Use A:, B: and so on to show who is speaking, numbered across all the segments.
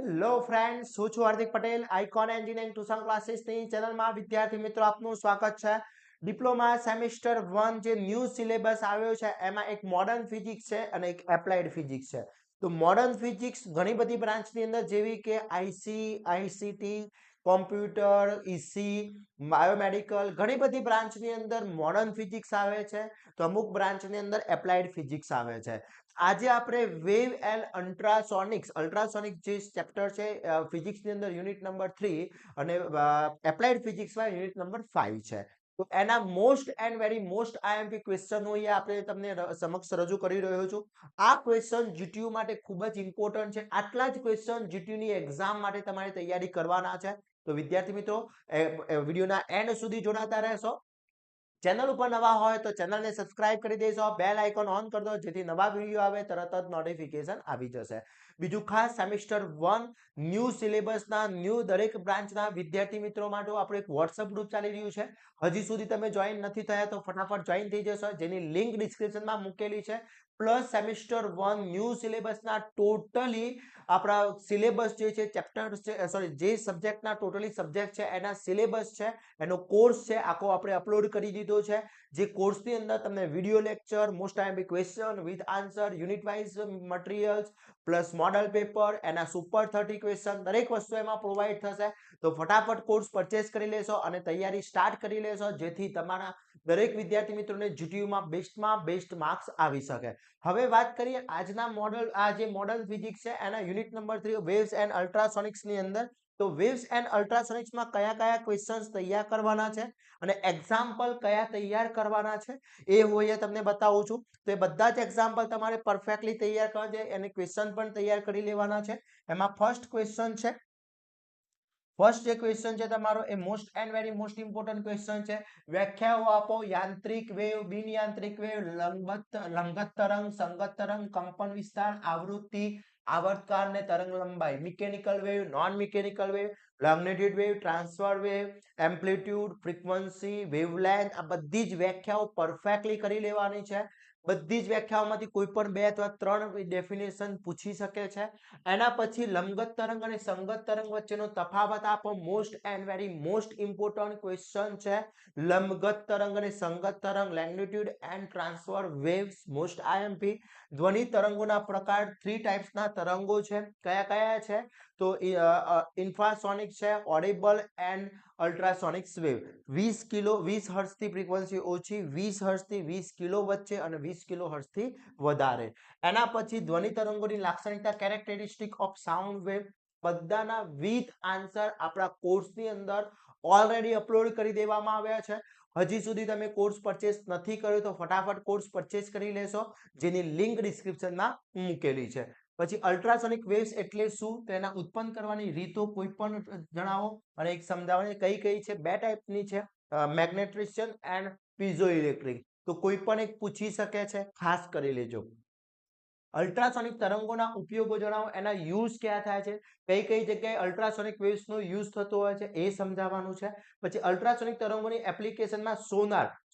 A: Hello friends, હું છું Hardik Patel, icon engineering tuition ક્લાસીસની ચેનલમાં વિદ્યાર્થી મિત્રો આપનું સ્વાગત છે. ડિપ્લોમા સેમિસ્ટર 1 જે ન્યૂ સિલેબસ આવ્યો છે એમાં એક મોડર્ન ફિઝિક્સ છે અને એક એપ્લાઇડ ફિઝિક્સ છે. તો મોડર્ન ફિઝિક્સ ઘણી બધી બ્રાન્ચની અંદર જેવી કે IC, ICT, computer, EC, biomedical ઘણી બધી બ્રાન્ચની અંદર મોડર્ન ફિઝિક્સ આવે છે, તો અમુક બ્રાન્ચની અંદર એપ્લાઇડ ફિઝિક્સ આવે છે. આજે આપણે વેવ એન્ડ અલ્ટ્રાસોનિક જે ચેપ્ટર છે ફિઝિક્સની અંદર યુનિટ નંબર 3 અને એપ્લાઇડ ફિઝિક્સમાં યુનિટ નંબર 5 છે. તો એના most and very most IMP question હું અહીંયા આપણે તમને સમક્ષ રજૂ કરી રહ્યો છું. આ ક્વેશ્ચન જીટીયુ માટે ખૂબ જ ઇમ્પોર્ટન્ટ છે. આટલા જ ક્વેશ્ચન જીટીયુની એક્ઝામ માટે તમારે તૈયારી કરવાના છે. તો વિદ્યાર્થી મિત્રો વિડીયોના એન્ડ સુધી જોડાતા રહેશો. ચેનલ ઉપર નવા હોય તો ચેનલને સબસ્ક્રાઇબ કરી દેજો, બેલ આઇકોન ઓન કરી દો જેથી નવા વિડીયો આવે તરત જ નોટિફિકેશન આવી જશે. બીજું ખાસ સેમિસ્ટર 1 ન્યૂ સિલેબસના ન્યૂ દરેક બ્રાન્ચના વિદ્યાર્થી મિત્રો માટે આપણું એક વોટ્સઅપ ગ્રુપ ચાલી રહ્યું છે. હજી સુધી તમે જોઈન નથી થયા તો ફટાફટ જોઈન થઈ જશો, જેની લિંક ડિસ્ક્રિપ્શનમાં મૂકેલી છે. પ્લસ સેમિસ્ટર 1 ન્યૂ સિલેબસના ટોટલી આપણા સિલેબસ જે છે ચેપ્ટર છે, સોરી, જે સબ્જેક્ટના ટોટલી સબ્જેક્ટ છે એના સિલેબસ છે, એનો કોર્સ છે આખો આપણે અપલોડ કરી દીધો છે. જે કોર્સની અંદર તમને video lecture, most IMP question with answer, unit wise materials plus model paper, એના સુપર 30 ક્વેશ્ચન દરેક વસ્તુ એમાં પ્રોવાઈડ થશે. તો ફટાફટ કોર્સ પરચેસ કરી લેશો અને તૈયારી સ્ટાર્ટ કરી લેશો જેથી તમારા દરેક વિદ્યાર્થી મિત્રોને જીટીયુમાં બેસ્ટ માર્ક્સ આવી શકે. હવે વાત કરીએ આજના મોડલ, આ જે મોડલ ફિઝિક્સ છે એના યુનિટ નંબર 3 વેવ્સ એન્ડ અલ્ટ્રાસોનિક્સની અંદર. તો વેવ્સ એન્ડ અલ્ટ્રાસોનિક્સમાં કયા કયા ક્વેશ્ચન્સ તૈયાર કરવાના છે અને એક્ઝામ્પલ કયા તૈયાર કરવાના છે એ હું અહીંયા તમને બતાવું છું. તો એ બધા જ એક્ઝામ્પલ તમારે પરફેક્ટલી તૈયાર કરવા છે અને ક્વેશ્ચન પણ તૈયાર કરી લેવાના છે. એમાં ફર્સ્ટ ક્વેશ્ચન છે, ફર્સ્ટ જે ક્વેશ્ચન છે તમારો એ most and very most important question છે. વ્યાખ્યાઓ આપો. યાંત્રિક વેવ, બિન યાંત્રિક વેવ, લંગત તરંગ, સંગત તરંગ, કંપન વિસ્તાર, આવૃત્તિ, આવર્તકાળ ને તરંગ લંબાઈ. Mechanical wave, non mechanical wave, magnetic wave, transfer wave, amplitude, frequency, wavelength, આ બધી જ વ્યાખ્યાઓ પરફેક્ટલી કરી લેવાની છે. બધી જ વ્યાખ્યાઓમાંથી કોઈ પણ 2 અથવા 3 ડેફિનેશન પૂછી શકે છે. એના પછી લંબગત તરંગ અને સંગત તરંગ વચ્ચેનો તફાવત આપો. Most and very most important question છે. લંબગત તરંગ અને સંગત તરંગ, magnitude and transfer waves, most IMP. ધ્વનિ તરંગોના પ્રકાર, 3 ટાઈપ્સના તરંગો છે. કયા કયા છે? તો ઇન્ફ્રાસોનિક છે, ઓડિબલ એન્ડ અલ્ટ્રાસોનિક વેવ. 20 હર્ટ્ઝથી ફ્રીક્વન્સી ઓછી, 20 હર્ટ્ઝથી 20 કિલો વચ્ચે અને 20 કિલો હર્ટ્ઝથી વધારે. એના પછી ધ્વનિ તરંગોની લાક્ષણિકતા, કેરેક્ટરિસ્ટિક ઓફ સાઉન્ડ વેવ. બધાના વિથ આન્સર આપણા કોર્સની અંદર ઓલરેડી અપલોડ કરી દેવામાં આવ્યા છે. હજી સુધી તમે કોર્સ પરચેસ નથી કર્યો તો ફટાફટ કોર્સ પરચેસ કરી લેશો, જેની લિંક ડિસ્ક્રિપ્શનમાં મૂકેલી છે. પછી અલ્ટ્રાસોનિક વેવ્સ એટલે શું, તેના ઉત્પન્ન કરવાની રીતો કોઈ પણ જણાવો અને એક સમજાવવાની કઈ કઈ છે. 2 ટાઈપની છે, મેગ્નેટ્રિશિયન એન્ડ પીઝો ઇલેક્ટ્રિક. તો કોઈ પણ એક પૂછી શકે છે, ખાસ કરી લેજો. અલ્ટ્રાસોનિક તરંગોના ઉપયોગો જણાવો, એના યુઝ ક્યાં થાય છે, કઈ કઈ જગ્યાએ અલ્ટ્રાસોનિક વેવ્સનો યુઝ થતો હોય છે એ સમજાવવાનું છે. પછી અલ્ટ્રાસોનિક તરંગોની એપ્લિકેશનમાં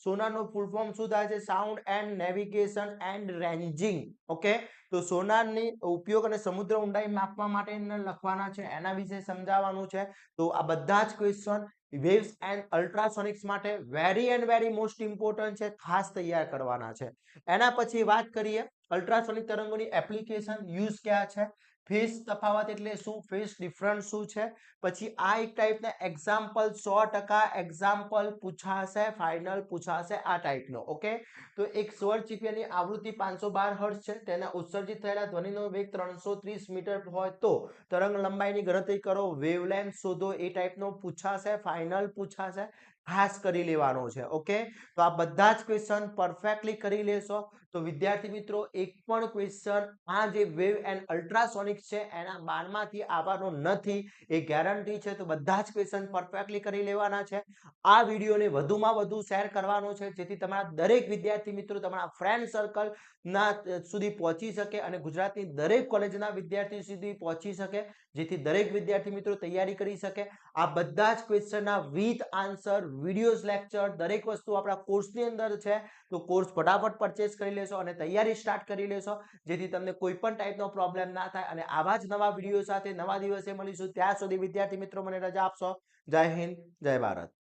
A: સોનારનો ફૂલ ફોર્મ શું થાય છે? Sound and navigation and ranging. Okay, તો સોનારની ઉપયોગ અને સમુદ્ર ઊંડાઈ માપવા માટે લખવાના છે, એના વિશે સમજાવવાનું છે. તો આ બધા જ ક્વેશ્ચન વેવ્સ એન્ડ અલ્ટ્રાસોનિક્સ માટે very and very most important છે, ખાસ તૈયાર કરવાના છે. એના પછી વાત કરીએ અલ્ટ્રાસોનિક તરંગોની એપ્લિકેશન, યુઝ ક્યાં છે, ફેઝ તફાવત એટલે શું, ફેઝ ડિફરન્સ શું છે. પછી આ એક ટાઈપના એક્ઝામ્પલ 100% એક્ઝામ્પલ પૂછાશે, ફાઇનલ પૂછાશે આ ટાઈપનો. ઓકે, તો એક સ્વર ચીપિયાની આવૃત્તિ 512 હર્ટ્ઝ છે, તેના ઉત્સર્જિત થયેલા ધ્વનિનો વેગ 330 મીટર હોય તો તરંગ લંબાઈની ગણતરી કરો, વેવલેન્થ શોધો, એ ટાઈપનો પૂછાશે, ફાઇનલ પૂછાશે, ખાસ કરી લેવાનો છે. ઓકે, તો આ બધા જ ક્વેશ્ચન પરફેક્ટલી કરી લેશો તો વિદ્યાર્થી મિત્રો એક પણ ક્વેશ્ચન આ જે વેવ એન્ડ અલ્ટ્રાસોનિક છે એના 12માંથી આવવાનો નથી, એ ગેરંટી છે. તો બધા જ ક્વેશ્ચન પરફેક્ટલી કરી લેવાના છે. આ વિડીયોને વધુમાં વધુ શેર કરવાનો છે જેથી તમારા દરેક વિદ્યાર્થી મિત્રો તમારા ફ્રેન્ડ સર્કલ ના સુધી પહોંચી શકે અને ગુજરાતની દરેક કોલેજના વિદ્યાર્થી સુધી પહોંચી શકે, જેથી દરેક વિદ્યાર્થી મિત્રો તૈયારી કરી શકે. આ બધા જ ક્વેશ્ચનના વિથ આન્સર, વિડીયોઝ, લેક્ચર દરેક વસ્તુ આપણા કોર્સની અંદર છે. તો કોર્સ ફટાફટ પરચેસ કરી લેશો અને તૈયારી સ્ટાર્ટ કરી લેશો, જેથી તમને કોઈ પણ ટાઈપનો પ્રોબ્લેમ ના થાય. અને આવા જ નવા વિડીયો સાથે નવા દિવસે મળીશું. ત્યાં સુધી વિદ્યાર્થી મિત્રો મને રજા આપશો. જય હિન્દ, જય ભારત.